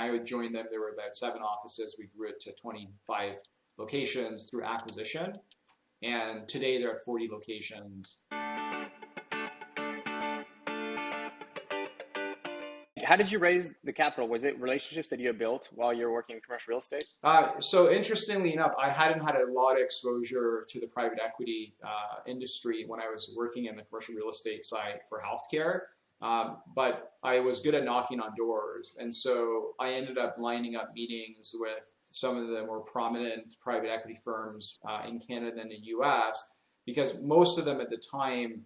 I joined them, there were about 7 offices. We grew it to 25 locations through acquisition. And today they're at 40 locations. How did you raise the capital? Was it relationships that you had built while you were working in commercial real estate? So interestingly enough, I hadn't had a lot of exposure to the private equity industry when I was working in the commercial real estate side for healthcare. But I was good at knocking on doors. And so I ended up lining up meetings with some of the more prominent private equity firms in Canada and the US, because most of them at the time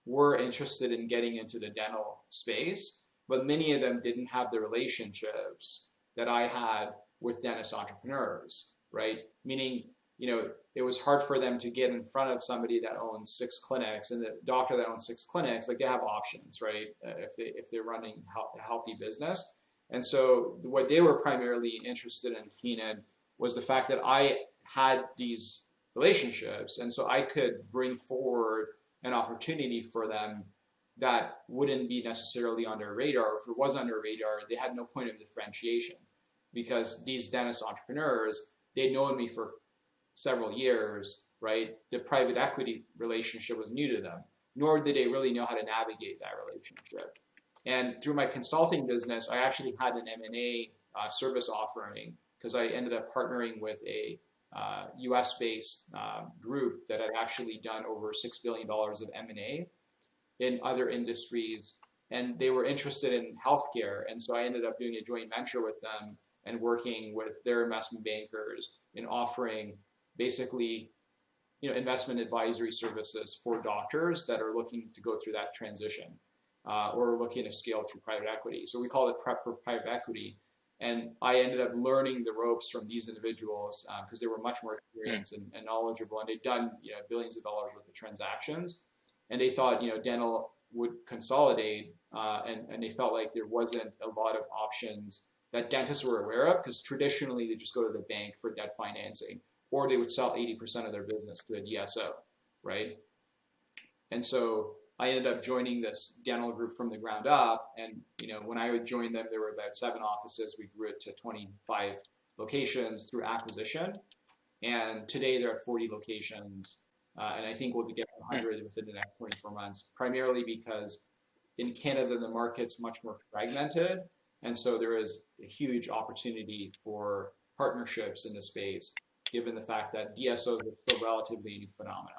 were interested in getting into the dental space, but many of them didn't have the relationships that I had with dentist entrepreneurs, right? Meaning, it was hard for them to get in front of somebody that owns 6 clinics, and the doctor that owns 6 clinics, like, they have options, right? If they're running a healthy business. And so what they were primarily interested in, Keenan, was the fact that I had these relationships, and so I could bring forward an opportunity for them that wouldn't be necessarily on their radar. If it was on their radar, they had no point of differentiation, because these dentist entrepreneurs, they'd known me for several years, right? The private equity relationship was new to them, nor did they really know how to navigate that relationship. And through my consulting business, I actually had an M&A service offering, because I ended up partnering with a US-based group that had actually done over $6 billion of M&A in other industries, and they were interested in healthcare. And so I ended up doing a joint venture with them and working with their investment bankers in offering basically, investment advisory services for doctors that are looking to go through that transition or looking to scale through private equity. So we call it prep for private equity. And I ended up learning the ropes from these individuals because they were much more experienced and knowledgeable, and they'd done billions of dollars worth of transactions. And they thought dental would consolidate, and they felt like there wasn't a lot of options that dentists were aware of, because traditionally they just go to the bank for debt financing, or they would sell 80% of their business to a DSO, right? And so I ended up joining this dental group from the ground up. And when I would join them, there were about 7 offices. We grew it to 25 locations through acquisition. And today they're at 40 locations. And I think we'll get 100 within the next 24 months, primarily because in Canada, the market's much more fragmented. And so there is a huge opportunity for partnerships in the space, given the fact that DSOs are still relatively new phenomena.